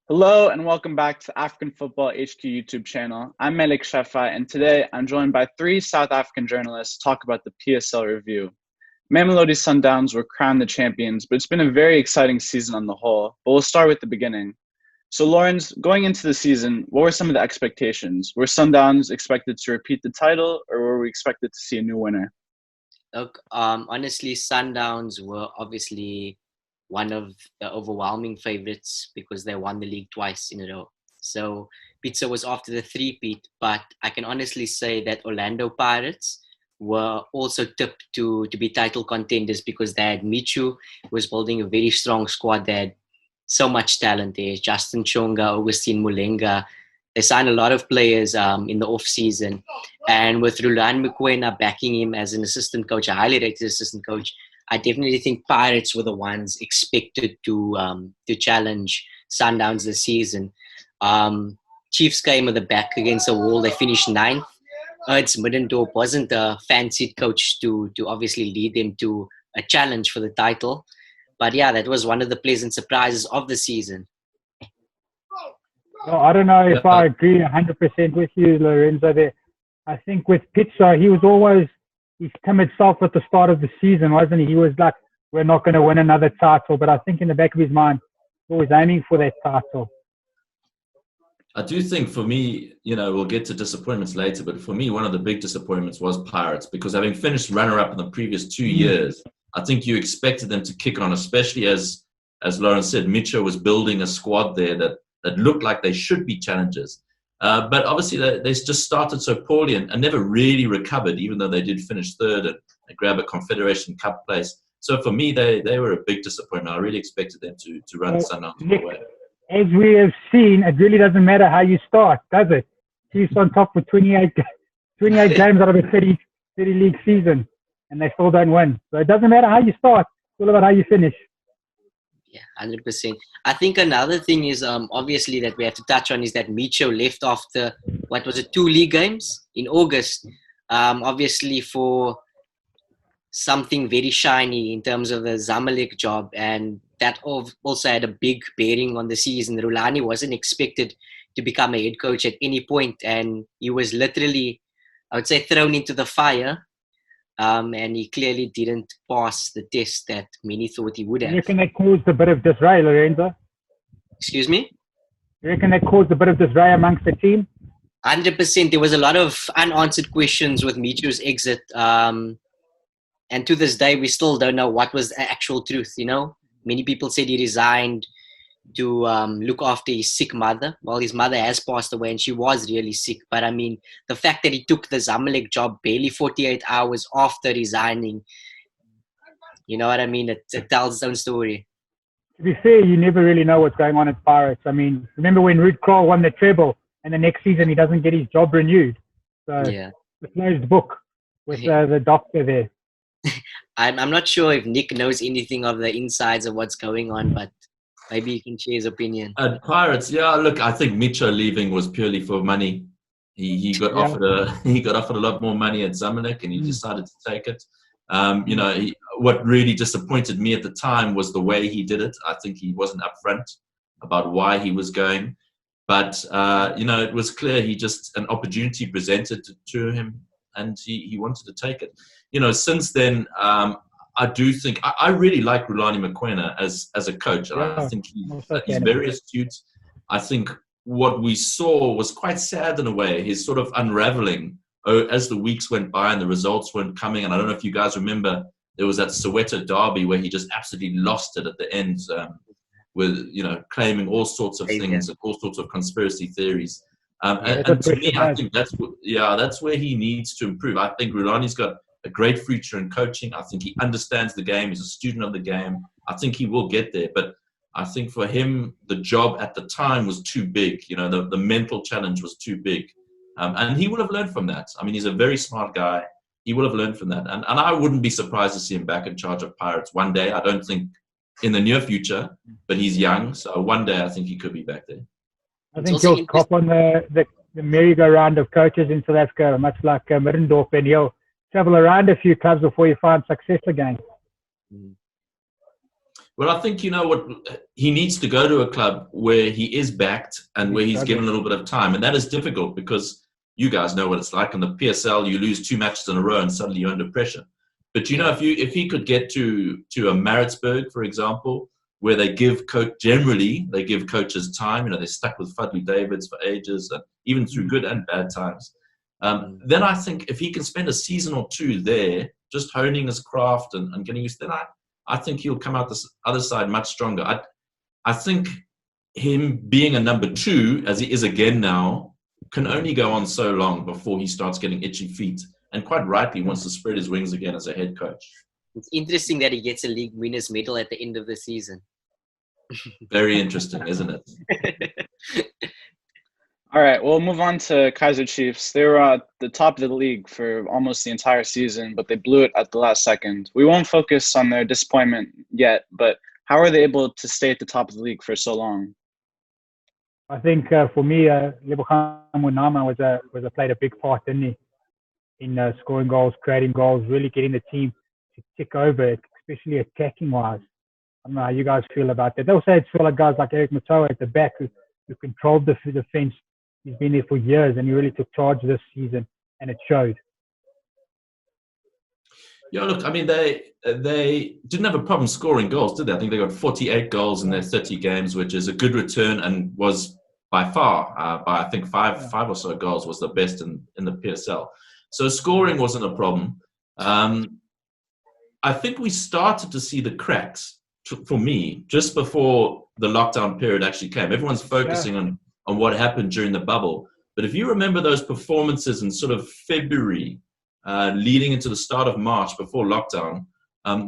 Hello and welcome back to African Football HQ YouTube channel. I'm Malek Shafei, and today I'm joined by three South African journalists to talk about the PSL review. Mamelodi Sundowns were crowned the champions, but it's been a very exciting season on the whole. But we'll start with the beginning. So Lorenz, going into the season, what were some of the expectations? Were Sundowns expected to repeat the title, or were we expected to see a new winner? Look, honestly, Sundowns were obviously one of the overwhelming favorites because they won the league twice in a row. So pizza was after the three-peat, but I can honestly say that Orlando Pirates were also tipped to be title contenders because they had Michu, who was building a very strong squad. They had so much talent there. Justin Chonga, Augustine Mulenga. They signed a lot of players in the off-season. And with Rulani Mokoena backing him as an assistant coach, a highly rated assistant coach, I definitely think Pirates were the ones expected to challenge Sundowns this season. Chiefs came with the back against the wall. They finished ninth. Ernst Middendorp wasn't a fancied coach to obviously lead them to a challenge for the title. But yeah, that was one of the pleasant surprises of the season. Well, I don't know if I agree 100% with you, Lorenzo, there. I think with Pizza, he was always his timid self at the start of the season, wasn't he? He was like, we're not going to win another title. But I think in the back of his mind, he was aiming for that title. I do think for me, we'll get to disappointments later, but for me, one of the big disappointments was Pirates, because having finished runner-up in the previous 2 years, I think you expected them to kick on, especially as Lawrence said, Micho was building a squad there that looked like they should be challengers. But obviously, they just started so poorly and never really recovered, even though they did finish third and grab a Confederation Cup place. So for me, they were a big disappointment. I really expected them to run Sundowns away. As we have seen, it really doesn't matter how you start, does it? Chiefs on top for 28 games out of a 30 league season, and they still don't win. So it doesn't matter how you start. It's all about how you finish. Yeah, 100%. I think another thing is obviously that we have to touch on is that Micho left after, 2 league games in August, obviously for something very shiny in terms of the Zamalek job, and that also had a big bearing on the season. Rulani wasn't expected to become a head coach at any point, and he was literally, I would say, thrown into the fire. And he clearly didn't pass the test that many thought he would have. You reckon that caused a bit of disarray, Lorenzo? Excuse me? You reckon that caused a bit of disarray amongst the team? 100%. There was a lot of unanswered questions with Micho's exit. And to this day, we still don't know what was the actual truth, Many people said he resigned to look after his sick mother. Well, his mother has passed away and she was really sick. But I mean, the fact that he took the Zamalek job barely 48 hours after resigning, you know what I mean? It tells its own story. To be fair, you never really know what's going on at Pirates. I mean, remember when Ruud Krol won the treble and the next season he doesn't get his job renewed? So yeah. The closed book with the doctor there. I'm not sure if Nick knows anything of the insides of what's going on, but maybe you can share his opinion. At Pirates, look, I think Micho leaving was purely for money. He got offered a lot more money at Zamalek, and he decided to take it. What really disappointed me at the time was the way he did it. I think he wasn't upfront about why he was going, but it was clear an opportunity presented to him, and he wanted to take it. Since then, I do think I really like Rulani Mokoena as a coach. I think he's very astute. I think what we saw was quite sad in a way, his sort of unraveling as the weeks went by and the results weren't coming. And I don't know if you guys remember, there was that Soweto derby where he just absolutely lost it at the end with, claiming all sorts of things and all sorts of conspiracy theories. And to me, I think that's where he needs to improve. I think Rulani's got a great future in coaching. I think he understands the game. He's a student of the game. I think he will get there. But I think for him, the job at the time was too big. The mental challenge was too big. And he would have learned from that. I mean, he's a very smart guy. He would have learned from that. And I wouldn't be surprised to see him back in charge of Pirates one day. I don't think in the near future, but he's young. So one day I think he could be back there. I think he'll cop on the merry-go-round of coaches in South Africa, much like Middendorp, and he'll travel around a few clubs before you find success again. Well, I think, you know what, he needs to go to a club where he is backed and where he's given a little bit of time. And that is difficult because you guys know what it's like. In the PSL, you lose 2 matches in a row and suddenly you're under pressure. But, you know, if he could get to a Maritzburg, for example, where they give coaches time, you know, they're stuck with Fudley Davids for ages, and even through good and bad times. Then I think if he can spend a season or 2 there, just honing his craft and getting used to that, I think he'll come out this other side much stronger. I think him being a number 2, as he is again now, can only go on so long before he starts getting itchy feet. And quite rightly wants to spread his wings again as a head coach. It's interesting that he gets a league winners medal at the end of the season. Very interesting, isn't it? All right, we'll move on to Kaiser Chiefs. They were at the top of the league for almost the entire season, but they blew it at the last second. We won't focus on their disappointment yet, but how are they able to stay at the top of the league for so long? I think for me, Lebogang Munama played a big part, didn't he? In scoring goals, creating goals, really getting the team to tick over, especially attacking-wise. I don't know how you guys feel about that. They also had sort of guys like Eric Matoa at the back who controlled the defense. He's been there for years, and he really took charge this season, and it showed. Yeah, look, I mean, they didn't have a problem scoring goals, did they? I think they got 48 goals in their 30 games, which is a good return, and was by far, by I think five or so goals, was the best in the PSL. So scoring wasn't a problem. I think we started to see the cracks, for me, just before the lockdown period actually came. Everyone's focusing on what happened during the bubble. But if you remember those performances in sort of February, leading into the start of March before lockdown,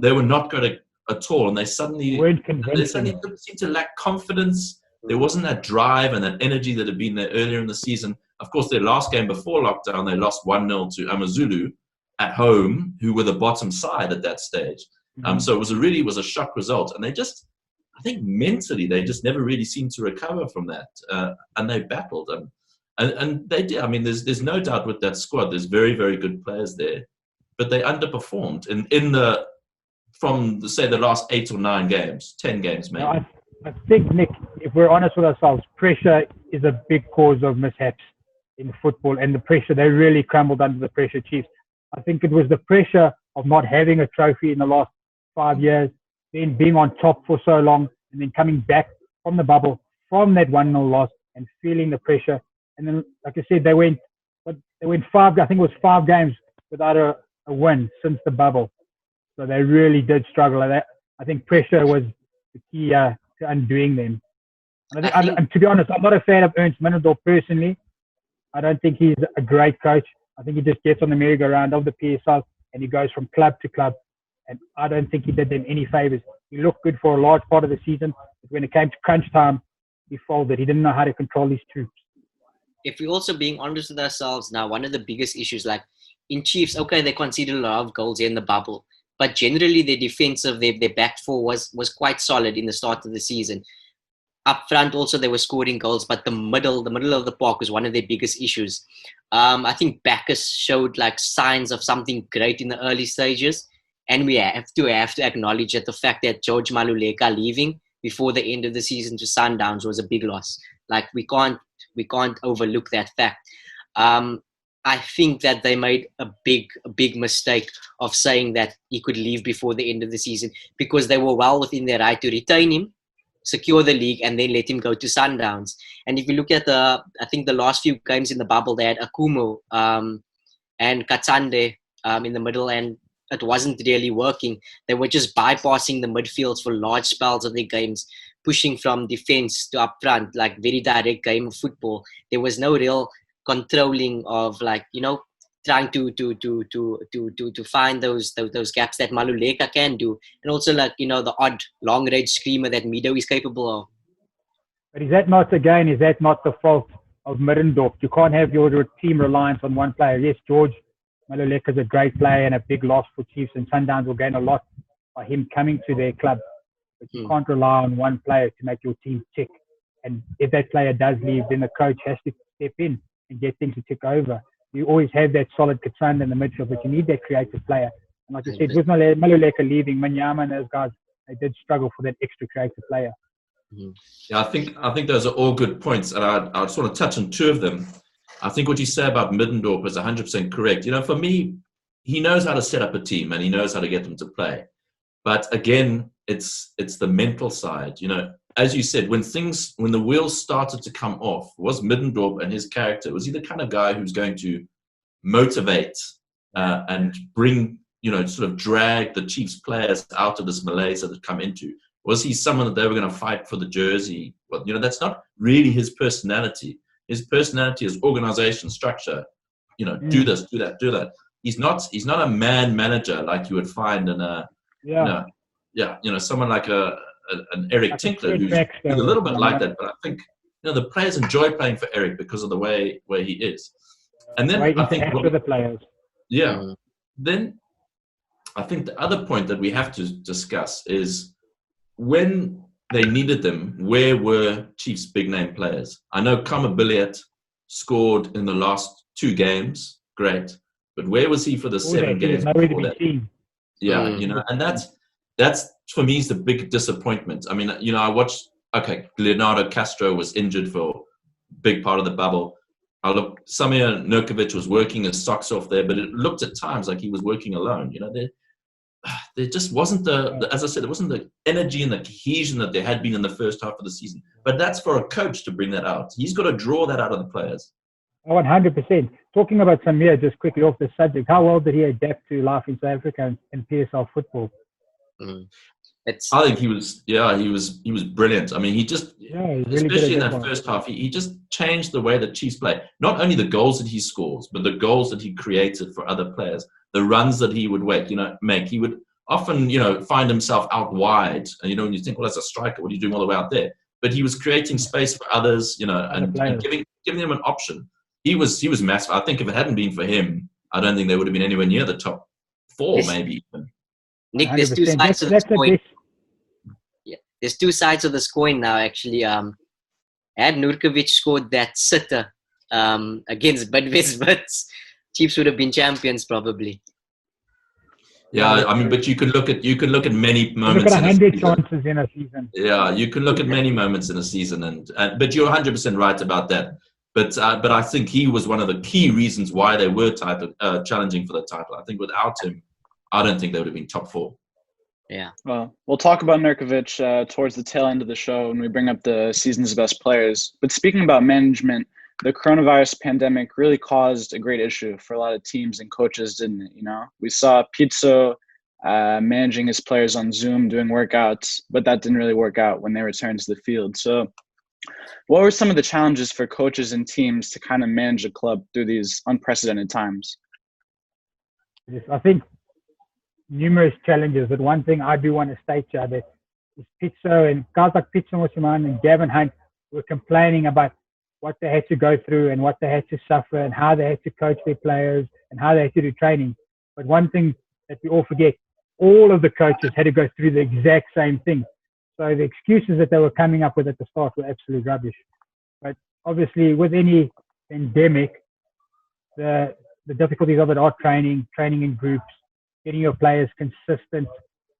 they were not good at all. And they suddenly seemed to lack confidence. There wasn't that drive and that energy that had been there earlier in the season. Of course, their last game before lockdown, they lost 1-0 to AmaZulu at home, who were the bottom side at that stage. So it was a shock result. And they just, I think mentally, they just never really seemed to recover from that. And they battled. And they did. I mean, there's no doubt with that squad, there's very, very good players there. But they underperformed from the last 8 or 9 games, 10 games maybe. I think, Nick, if we're honest with ourselves, pressure is a big cause of mishaps in football. And the pressure, they really crumbled under the pressure, Chiefs. I think it was the pressure of not having a trophy in the last 5 years, then being on top for so long, and then coming back from the bubble, from that 1-0 loss, and feeling the pressure. And then, like I said, they went 5 games without a win since the bubble. So they really did struggle. I think pressure was the key to undoing them. And to be honest, I'm not a fan of Ernst Middendorp personally. I don't think he's a great coach. I think he just gets on the merry-go-round of the PSL and he goes from club to club. And I don't think he did them any favors. He looked good for a large part of the season, but when it came to crunch time, he folded. He didn't know how to control his troops. If we're also being honest with ourselves now, one of the biggest issues, like in Chiefs, okay, they conceded a lot of goals in the bubble, but generally their defensive, their back four was quite solid in the start of the season. Up front also they were scoring goals, but the middle of the park was one of their biggest issues. I think Bacchus showed like signs of something great in the early stages, and we have to acknowledge that the fact that George Maluleka leaving before the end of the season to Sundowns was a big loss. Like we can't overlook that fact. I think that they made a big mistake of saying that he could leave before the end of the season, because they were well within their right to retain him, secure the league, and then let him go to Sundowns. And if you look at I think the last few games in the bubble, they had Akumu and Katsande in the middle, and it wasn't really working. They were just bypassing the midfields for large spells of their games, pushing from defense to up front, like very direct game of football. There was no real controlling of, like, you know, trying to find those gaps that Maluleka can do, and also, like, you know, the odd long range screamer that Mido is capable of. But is that not the fault of Middendorp? You can't have your team reliance on one player. Yes, George Maluleka is a great player and a big loss for Chiefs, and Sundowns will gain a lot by him coming to their club. But you can't rely on one player to make your team tick. And if that player does leave, then the coach has to step in and get things to tick over. You always have that solid Katsanda in the midfield, but you need that creative player. And like you said, with Maluleka leaving, Manyama and those guys they did struggle for that extra creative player. Yeah, I think those are all good points, and I just want to touch on two of them. I think what you say about Middendorp is 100% correct. For me, he knows how to set up a team and he knows how to get them to play. But again, it's the mental side. As you said, when the wheels started to come off, was Middendorp and his character, was he the kind of guy who's going to motivate and bring, sort of drag the Chiefs players out of this malaise that they'd come into? Was he someone that they were going to fight for the jersey? Well, that's not really his personality. His personality is organization, structure. Do this, do that, do that. He's not a man manager like you would find in someone like an Eric Tinkler who's a little bit like that. But I think the players enjoy playing for Eric because of the way he is. And then I think with the players. Yeah. Then I think the other point that we have to discuss is when they needed them, where were Chiefs' big-name players? I know Kamabiliet scored in the last 2 games. Great. But where was he for the 7 games before that? Yeah, and that's for me is the big disappointment. I mean, I watched, Leonardo Castro was injured for a big part of the bubble. Samir Nurkovic was working his socks off there, but it looked at times like he was working alone. There just wasn't as I said, there wasn't the energy and the cohesion that there had been in the first half of the season. But that's for a coach to bring that out. He's got to draw that out of the players. 100%. Talking about Samir, just quickly off the subject, how well did he adapt to life in South Africa and PSL football? I think he was brilliant. I mean, he just, especially in that first half, he just changed the way that Chiefs play. Not only the goals that he scores, but the goals that he created for other players, the runs that he would make. He would often, find himself out wide. And, when you think, well, as a striker, what are you doing all the way out there? But he was creating space for others, and giving them an option. He was massive. I think if it hadn't been for him, I don't think they would have been anywhere near the top 4, maybe even. Nick, there's 2 sides of this coin. Yeah, there's 2 sides of this coin now. Actually, had Nurkovic scored that sitter against Bidvest Wits, Chiefs would have been champions probably. Yeah, I mean, but you could look at many moments. Look at 100 chances in a season. Yeah, you can look at many moments in a season, but you're 100% right about that. But I think he was one of the key reasons why they were challenging for the title. I think without him, I don't think they would have been top 4. Yeah. Well, we'll talk about Nurkovic towards the tail end of the show when we bring up the season's best players. But speaking about management, the coronavirus pandemic really caused a great issue for a lot of teams and coaches, didn't it? We saw Pizzo managing his players on Zoom, doing workouts, but that didn't really work out when they returned to the field. So what were some of the challenges for coaches and teams to kind of manage a club through these unprecedented times? Yes, I think numerous challenges, but one thing I do want to state here that is Pizzo and guys like Pizzo Mosiman and Gavin Hunt were complaining about what they had to go through and what they had to suffer and how they had to coach their players and how they had to do training. But one thing that we all forget, all of the coaches had to go through the exact same thing. So the excuses that they were coming up with at the start were absolute rubbish. But obviously with any pandemic, the difficulties of it are training in groups, getting your players consistent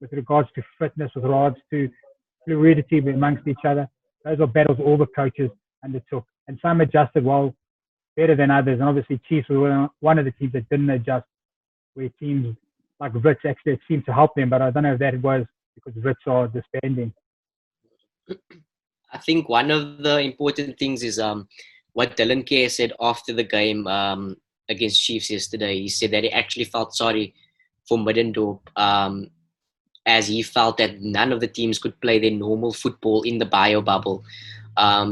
with regards to fitness, with regards to fluidity amongst each other. Those are battles all the coaches undertook. And some adjusted better than others. And obviously Chiefs were one of the teams that didn't adjust, where teams like Wits actually seemed to help them. But I don't know if that was because Wits are disbanding. I think one of the important things is what Dylan Kerr said after the game against Chiefs yesterday. He said that he actually felt sorry for Middendorp, as he felt that none of the teams could play their normal football in the bio bubble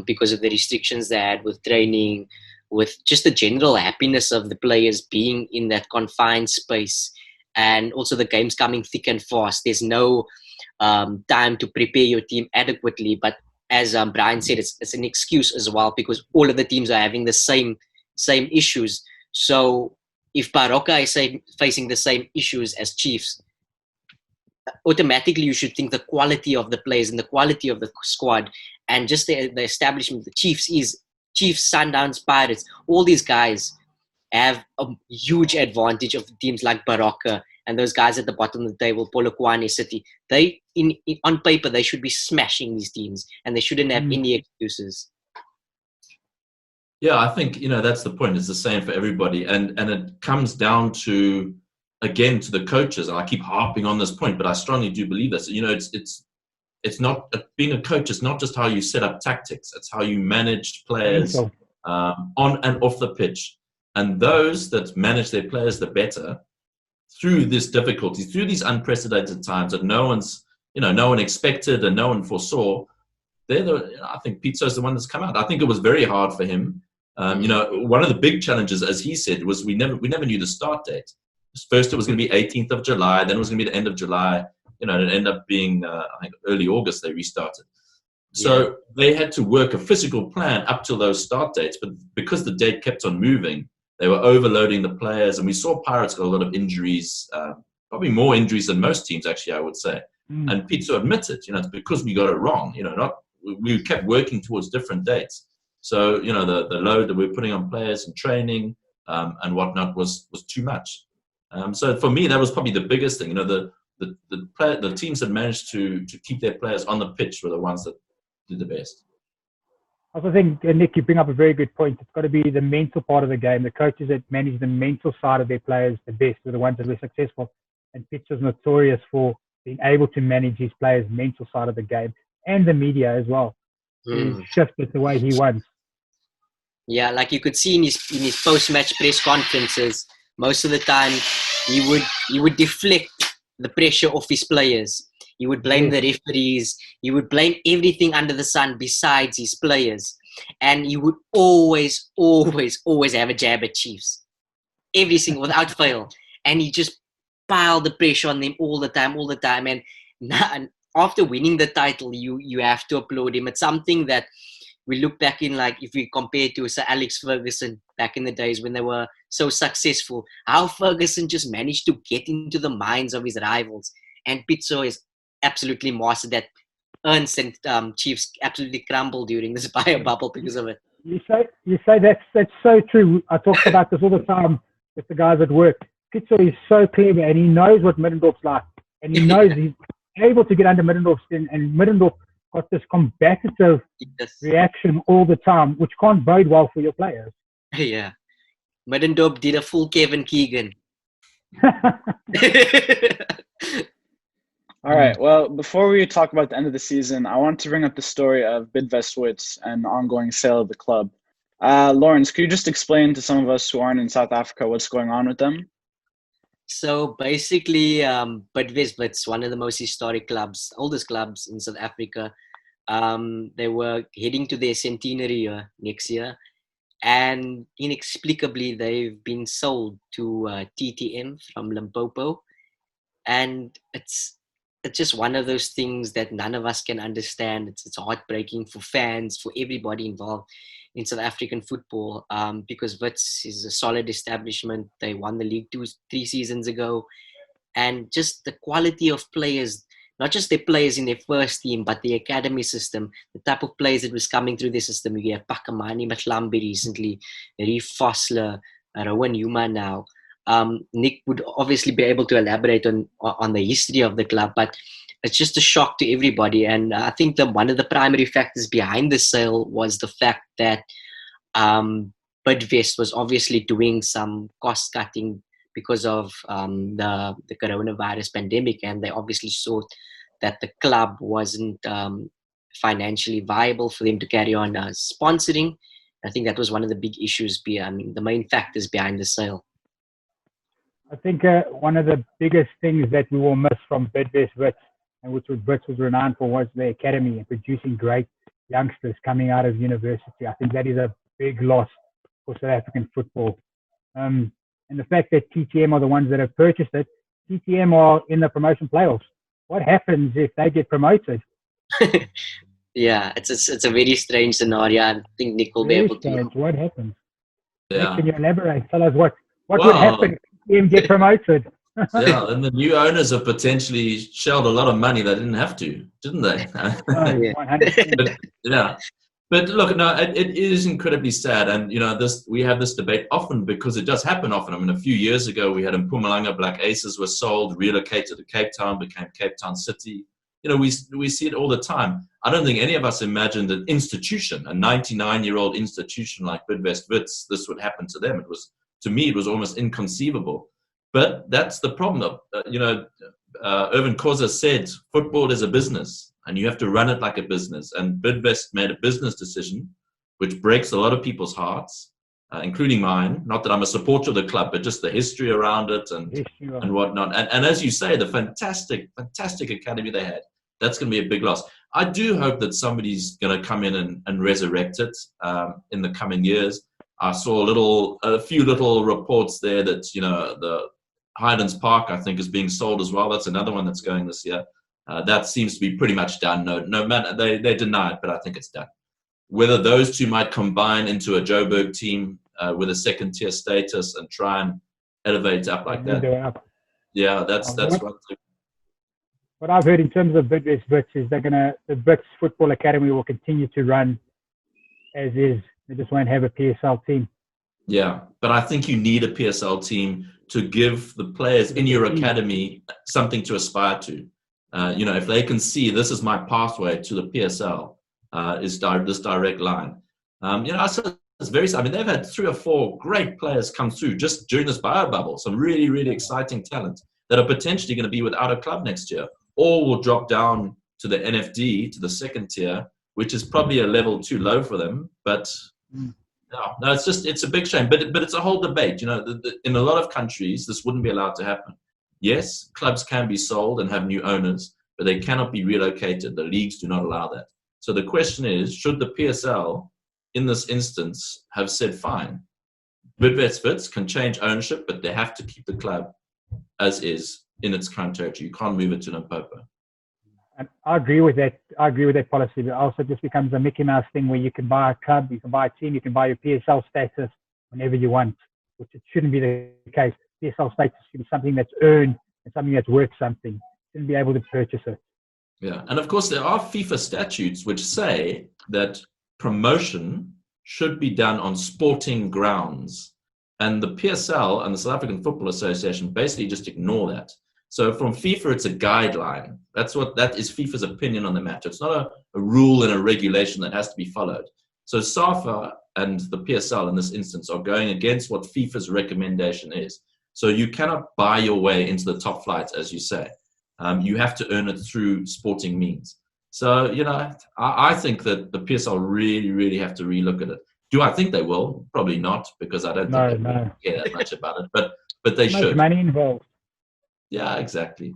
because of the restrictions they had with training, with just the general happiness of the players being in that confined space, and also the games coming thick and fast. There's no time to prepare your team adequately. But as Brian said, it's an excuse as well because all of the teams are having the same issues. So if Baroka is facing the same issues as Chiefs, automatically you should think the quality of the players and the quality of the squad and just the establishment of the Chiefs, Sundowns, Pirates, all these guys have a huge advantage of teams like Baroka and those guys at the bottom of the table, Polokwane City. They on paper, they should be smashing these teams, and they shouldn't have any excuses. Yeah, I think, that's the point. It's the same for everybody. And it comes down to, again, to the coaches. And I keep harping on this point, but I strongly do believe this. It's not, being a coach, it's not just how you set up tactics. It's how you manage players on and off the pitch. And those that manage their players the better through this difficulty, through these unprecedented times that no one expected and no one foresaw, I think Pizzo's the one that's come out. I think it was very hard for him. One of the big challenges, as he said, was we never knew the start date. First, it was going to be 18th of July. Then it was going to be the end of July. It ended up being, I think, early August they restarted. So they had to work a physical plan up till those start dates. But because the date kept on moving, they were overloading the players. And we saw Pirates got a lot of injuries, probably more injuries than most teams, actually, I would say. And Pizzo admitted, it's because we got it wrong. We kept working towards different dates. So, the load that we're putting on players and training and whatnot was too much. So for me, that was probably the biggest thing. The teams that managed to keep their players on the pitch were the ones that did the best. I also think, Nick, you bring up a very good point. It's got to be the mental part of the game. The coaches that manage the mental side of their players the best were the ones that were successful. And Pizzo's notorious for being able to manage his players' mental side of the game and the media as well. He shifted the way he wants. Yeah, like you could see in his post-match press conferences, most of the time he would deflect the pressure off his players. He would blame the referees. He would blame everything under the sun besides his players. And he would always, always, always have a jab at Chiefs. Every single, without fail. And he just piled the pressure on them all the time. And after winning the title, you have to applaud him. It's something that we look back in, like if we compare to Sir Alex Ferguson back in the days when they were so successful, how Ferguson just managed to get into the minds of his rivals. And Pizzo is absolutely mastered that. Ernst and Chiefs absolutely crumbled during this bio bubble because of it. You say that's so true. I talk about this all the time with the guys at work. Pizzo is so clever and he knows what Middendorf's like. And he knows he's able to get under Middendorf's skin. And Middendorf got this combative reaction all the time, which can't bode well for your players. Yeah. Middendorf did a full Kevin Keegan. All right. Well, before we talk about the end of the season, I want to bring up the story of Bidvest Wits and the ongoing sale of the club. Lorenz, could you just explain to some of us who aren't in South Africa what's going on with them? So basically, Bidvest Wits, one of the most historic clubs, oldest clubs in South Africa, they were heading to their centenary year next year. And inexplicably, they've been sold to TTM from Limpopo. And it's just one of those things that none of us can understand. It's heartbreaking for fans, for everybody involved in South African football, because Wits is a solid establishment. They won the league 3 seasons ago. And just the quality of players, not just their players in their first team, but the academy system, the type of players that was coming through the system. You have Pakamani Matlambi recently, Reef Fossler, Rowan Yuma now. Nick would obviously be able to elaborate on the history of the club, but it's just a shock to everybody. And I think that one of the primary factors behind the sale was the fact that Bidvest was obviously doing some cost cutting because of the coronavirus pandemic, and they obviously saw that the club wasn't financially viable for them to carry on sponsoring. I think that was one of the big issues, the main factors behind the sale. I think one of the biggest things that we will miss from Bidvest Wits, and which Wits was renowned for, was the academy and producing great youngsters coming out of university. I think that is a big loss for South African football. And the fact that TTM are the ones that have purchased it, TTM are in the promotion playoffs. What happens if they get promoted? Yeah, it's a very strange scenario. I think Nick will be able to. What happens? Yeah. Nick, can you elaborate? Tell us what would happen if TTM get promoted? Yeah, and the new owners have potentially shelled a lot of money they didn't have to, didn't they? 100%. But look, no, it is incredibly sad, and we have this debate often because it does happen often. I mean, a few years ago we had in Mpumalanga, Black Aces were sold, relocated to Cape Town, became Cape Town City. we see it all the time. I don't think any of us imagined an institution, a 99-year-old institution like Bidvest Wits, this would happen to them. To me, it was almost inconceivable. But that's the problem. Irvin Khoza said, football is a business, and you have to run it like a business. And Bidvest made a business decision, which breaks a lot of people's hearts, including mine. Not that I'm a supporter of the club, but just the history around it and whatnot. And as you say, the fantastic academy they had, that's going to be a big loss. I do hope that somebody's going to come in and resurrect it in the coming years. I saw a few little reports there that, the Highlands Park, I think, is being sold as well. That's another one that's going this year. That seems to be pretty much done. No matter, they deny it, but I think it's done. Whether those two might combine into a Joburg team with a second-tier status and try and elevate up like that. Yeah, that's one thing. What I've heard in terms of Bidvest Wits is the Wits Football Academy will continue to run as is. They just won't have a PSL team. Yeah, but I think you need a PSL team to give the players in your academy something to aspire to. If they can see this is my pathway to the PSL, is this direct line. It's very. I mean, they've had 3 or 4 great players come through just during this bio bubble. Some really, really exciting talent that are potentially going to be without a club next year, or will drop down to the NFD, to the second tier, which is probably a level too low for them. But no, it's a big shame. But it's a whole debate. In a lot of countries, this wouldn't be allowed to happen. Yes, clubs can be sold and have new owners, but they cannot be relocated. The leagues do not allow that. So the question is, should the PSL, in this instance, have said, fine, Bidvest Wits can change ownership, but they have to keep the club as is in its current territory. You can't move it to Limpopo. And I agree with that. I agree with that policy. But also just becomes a Mickey Mouse thing where you can buy a club, you can buy a team, you can buy your PSL status whenever you want, which it shouldn't be the case. PSL status should be something that's earned and something that's worth something. You shouldn't be able to purchase it. Yeah, and of course there are FIFA statutes which say that promotion should be done on sporting grounds. And the PSL and the South African Football Association basically just ignore that. So from FIFA, it's a guideline. That is FIFA's opinion on the matter. It's not a rule and a regulation that has to be followed. So SAFA and the PSL in this instance are going against what FIFA's recommendation is. So you cannot buy your way into the top flight, as you say. You have to earn it through sporting means. So, I think that the PSL really, really have to relook at it. Do I think they will? Probably not, because I don't think they care that much about it. But they should. Money involved. Yeah, exactly.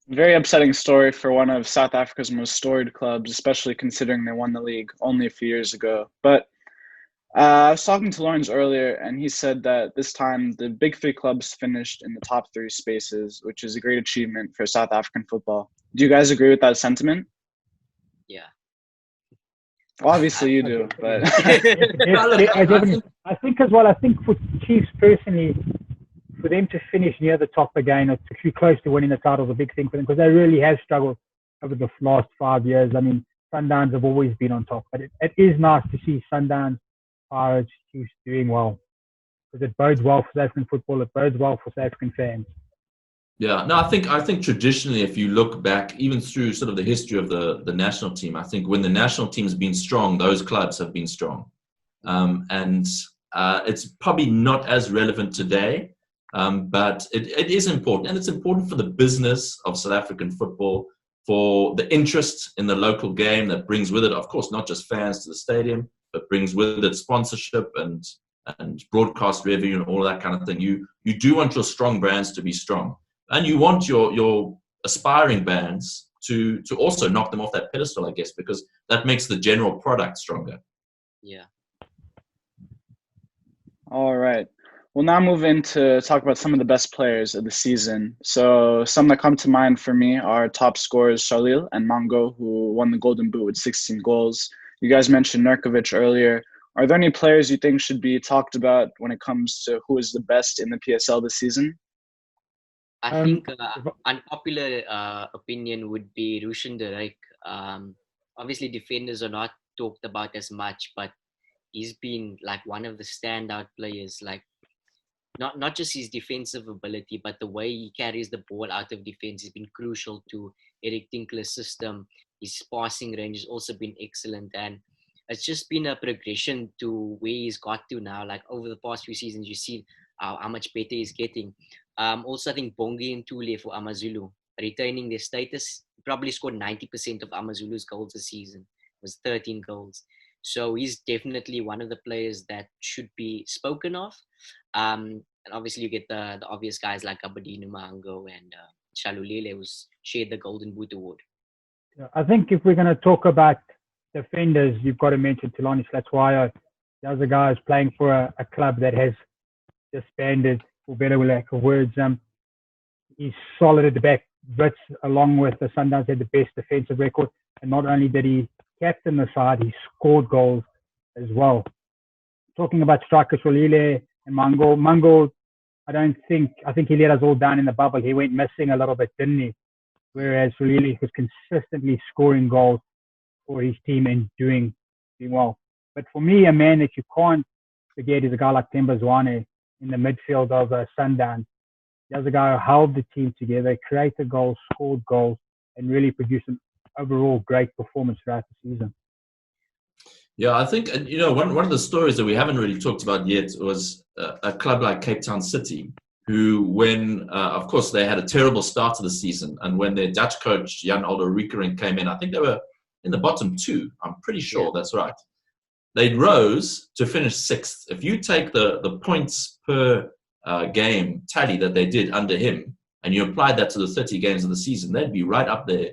Very upsetting story for one of South Africa's most storied clubs, especially considering they won the league only a few years ago. But I was talking to Lorenz earlier, and he said that this time the big 3 clubs finished in the top 3 spaces, which is a great achievement for South African football. Do you guys agree with that sentiment? Yeah. Well, obviously you do, but I think as well. I think for Chiefs personally, for them to finish near the top again or too close to winning the title is a big thing for them, because they really have struggled over the last 5 years. I mean, Sundowns have always been on top, but it is nice to see Sundowns, Pirates, Chiefs doing well, because it bodes well for South African football. It bodes well for South African fans. Yeah, no, I think traditionally, if you look back, even through sort of the history of the national team, I think when the national team's been strong, those clubs have been strong. And it's probably not as relevant today, but it is important. And it's important for the business of South African football, for the interest in the local game that brings with it, of course, not just fans to the stadium, but brings with it sponsorship and broadcast revenue and all that kind of thing. You do want your strong brands to be strong. And you want your aspiring bands to also knock them off that pedestal, I guess, because that makes the general product stronger. Yeah. All right. We'll now move into talk about some of the best players of the season. So some that come to mind for me are top scorers Shalil and Mango, who won the Golden Boot with 16 goals. You guys mentioned Nurkovic earlier. Are there any players you think should be talked about when it comes to who is the best in the PSL this season? I think unpopular opinion would be Rushen de Rijk. Obviously, defenders are not talked about as much, but he's been like one of the standout players. Like not just his defensive ability, but the way he carries the ball out of defense has been crucial to Eric Tinkler's system. His passing range has also been excellent, and it's just been a progression to where he's got to now. Like over the past few seasons, you see how much better he's getting. Also, I think Bongi and Tule for Amazulu retaining their status. Probably scored 90% of Amazulu's goals this season. It was 13 goals. So he's definitely one of the players that should be spoken of. And obviously you get the obvious guys like Abadinu Mahango and Shalulile, who's shared the Golden Boot Award. I think if we're going to talk about defenders, you've got to mention Tulani Slatswayo. The other guy is playing for a club that has disbanded, for better lack of words. He's solid at the back. Wits, along with the Sundowns, had the best defensive record. And not only did he captain the side, he scored goals as well. Talking about strikers, Rolile and Mango, I think he let us all down in the bubble. He went missing a little bit, didn't he? Whereas Rolile was consistently scoring goals for his team and doing well. But for me, a man that you can't forget is a guy like Themba Zwane in the midfield of Sundowns. The other guy who held the team together, created goals, scored goals, and really produced an overall great performance throughout the season. Yeah, I think, one of the stories that we haven't really talked about yet was a club like Cape Town City, who when, of course, they had a terrible start to the season. And when their Dutch coach, Jan Aldo Riekering, came in, I think they were in the bottom two. I'm pretty sure that's right. They rose to finish sixth. If you take the points per game tally that they did under him, and you applied that to the 30 games of the season, they'd be right up there,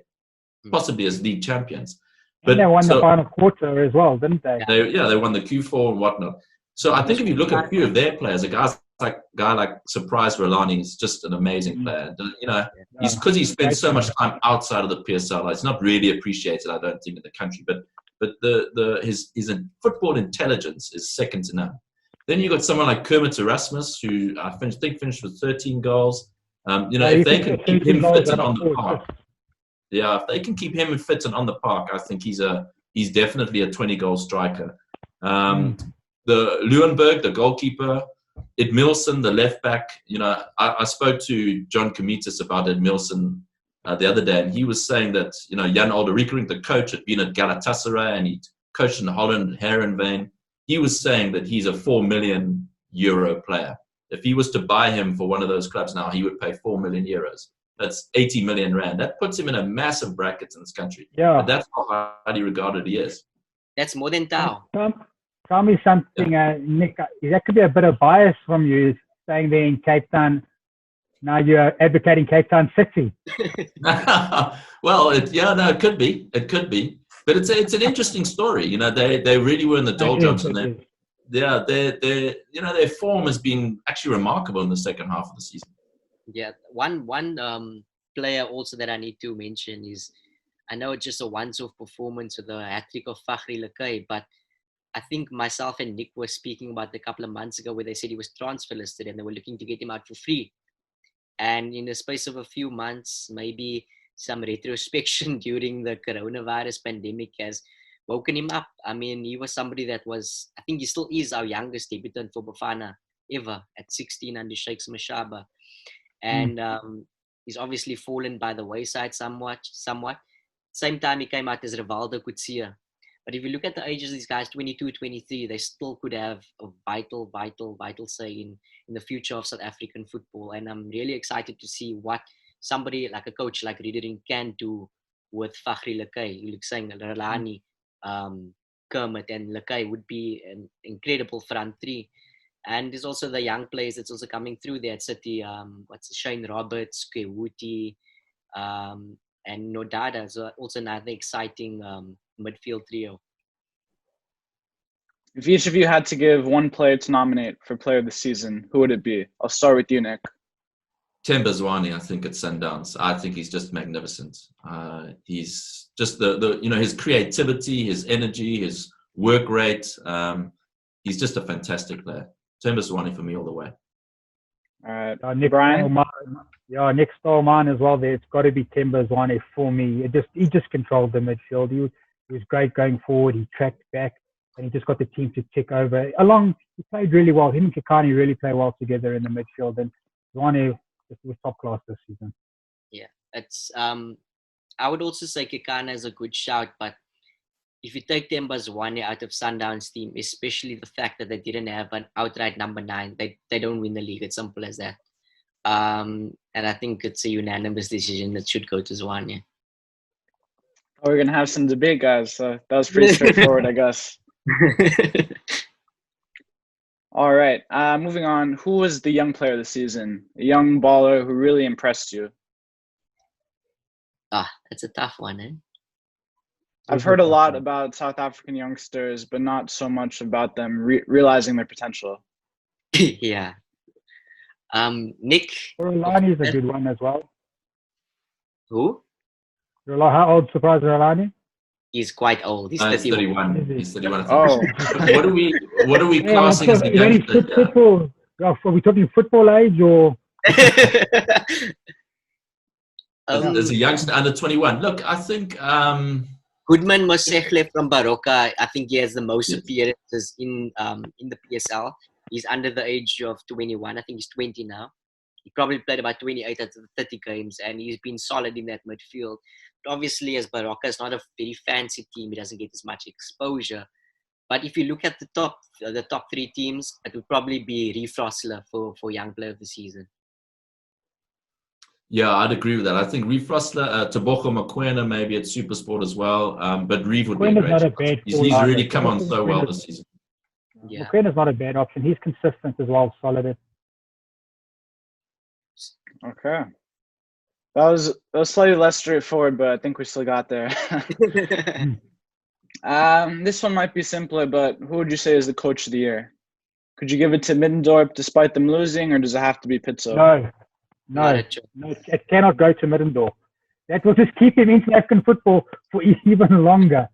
possibly as league champions. But they won the final quarter as well, didn't they? They won the Q4 and whatnot. So I think if you look at a few of their players, a guy like Surprise Rolani is just an amazing player. He's because he spends so much time outside of the PSL. It's not really appreciated, I don't think, in the country. But his football intelligence is second to none. Then you got someone like Kermit Erasmus, who I think finished with 13 goals. If they can keep him fit and on the park. Yeah, if they can keep him fit and on the park, I think he's definitely a 20-goal striker. The Leuenberg, the goalkeeper, Edmilson, the left back. I spoke to John Komitas about Edmilson the other day, and he was saying that Jan Aldo Riekering, the coach, had been at Galatasaray and he'd coached in Holland, Heerenveen. He was saying that he's a €4 million player. If he was to buy him for one of those clubs now, he would pay €4 million. That's 80 million rand. That puts him in a massive bracket in this country. Yeah, but that's how highly regarded he is. That's more than Tao. Tell me something, Nick. That could be a bit of bias from you, staying there in Cape Town. Now you're advocating Cape Town City. Well, it could be. It could be. But it's an interesting story. They really were in the doldrums, and their form has been actually remarkable in the second half of the season. Yeah, one player also that I need to mention is, I know it's just a once-off performance with the hat-trick of Fakhri Lekay, but I think myself and Nick were speaking about it a couple of months ago where they said he was transfer listed and they were looking to get him out for free. And in the space of a few months, maybe some retrospection during the coronavirus pandemic has woken him up. I mean, he was somebody that was, I think he still is our youngest debutant for Bafana ever at 16 under Shakes Mashaba. And he's obviously fallen by the wayside somewhat. Same time, he came out as Rivaldo Kutsia. But if you look at the ages of these guys, 22, 23, they still could have a vital say in the future of South African football. And I'm really excited to see what somebody like a coach like Riedering can do with Fakhri Lekay. You're saying Rolani, Kermit and Lekay would be an incredible front three. And there's also the young players that's also coming through there at City. Shane Roberts, Kewuti, and Nodada is also another exciting midfield trio. If each of you had to give one player to nominate for Player of the Season, who would it be? I'll start with you, Nick. Themba Zwane, I think, at Sundowns. I think he's just magnificent. He's just his creativity, his energy, his work rate. He's just a fantastic player. Themba Zwane for me all the way. All right, Brian? Nick stole mine as well there. It's got to be Themba Zwane for me. He just controlled the midfield. He was great going forward. He tracked back. and he just got the team to tick over. He played really well. Him and Kikani really play well together in the midfield, and Zwane was top class this season. Yeah, it's I would also say Kikana is a good shout, but if you take Themba Zwane out of Sundown's team, especially the fact that they didn't have an outright number 9, they don't win the league. It's simple as that. And I think it's a unanimous decision that should go to Zwane. Oh, we're gonna have some debate, guys. So that was pretty straightforward, I guess. All right. Moving on. Who was the young player of the season? A young baller who really impressed you? That's a tough one, eh? I've heard a lot about South African youngsters, but not so much about them realizing their potential. Yeah. Nick. Rulani is a good one as well. Who? How old Surprise Rulani? He's quite old. He's 31. He's 31. Oh. What are we classing as a youngster? Football. Are we talking football age or? There's a youngster under 21. Look, I think Goodman Mosehle from Baroka. I think he has the most appearances in the PSL. He's under the age of 21. I think he's 20 now. He probably played about 28 out of the 30 games, and he's been solid in that midfield. But obviously, as Baroka is not a very fancy team, he doesn't get as much exposure. But if you look at the top 3 teams, it would probably be Reef Rossler for Young Player of the Season. Yeah, I'd agree with that. I think Reef Rossler, Tebogo Mokoena maybe at Supersport as well. But Reef would be great. He's really come on so well this season. Yeah. Mokoena's not a bad option. He's consistent as well, solid. Okay. That was slightly less straightforward, but I think we still got there. This one might be simpler, but who would you say is the coach of the year? Could you give it to Middendorp despite them losing, or does it have to be Pitso? No, it cannot go to Middendorp. That will just keep him in South African football for even longer.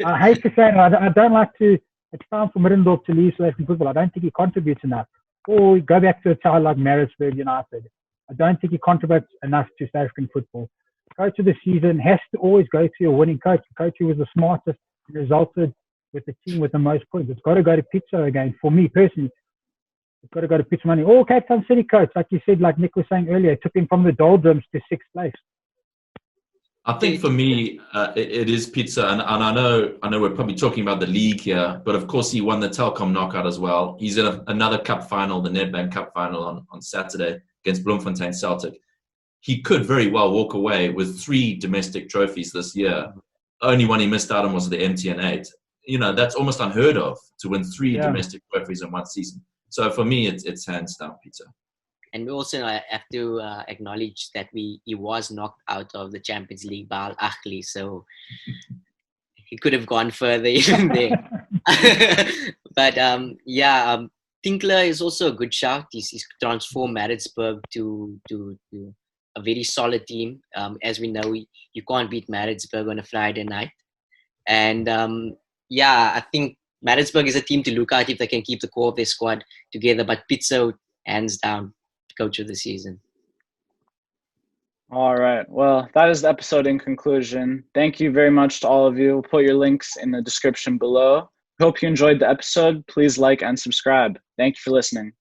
I hate to say it, I don't like to. It's time for Middendorp to leave South African football. I don't think he contributes enough. Or go back to a child like Maritzburg United. I don't think he contributes enough to South African football. Coach of the season has to always go to your winning coach. The coach who was the smartest and resulted with the team with the most points. It's got to go to Pitso again. For me personally, it's got to go to Pitso Money. Or Cape Town City coach, like you said, like Nick was saying earlier, took him from the doldrums to 6th place. I think for me, it is Pitso, and I know we're probably talking about the league here, but of course he won the Telkom knockout as well. He's in another cup final, the Nedbank Cup final on Saturday against Bloemfontein Celtic. He could very well walk away with 3 domestic trophies this year. Only one he missed out on was the MTN 8. You know, that's almost unheard of to win 3 domestic trophies in one season. So for me, it's hands down Pitso. And we also have to acknowledge that he was knocked out of the Champions League by Afhq, so he could have gone further even there. But Tinkler is also a good shout. He's transformed Maritzburg to a very solid team. As we know, you can't beat Maritzburg on a Friday night. And I think Maritzburg is a team to look at if they can keep the core of their squad together. But Pitso, hands down, coach of the season. All right. Well, that is the episode in conclusion. Thank you very much to all of you. We'll put your links in the description below. Hope you enjoyed the episode. Please like and subscribe. Thank you for listening.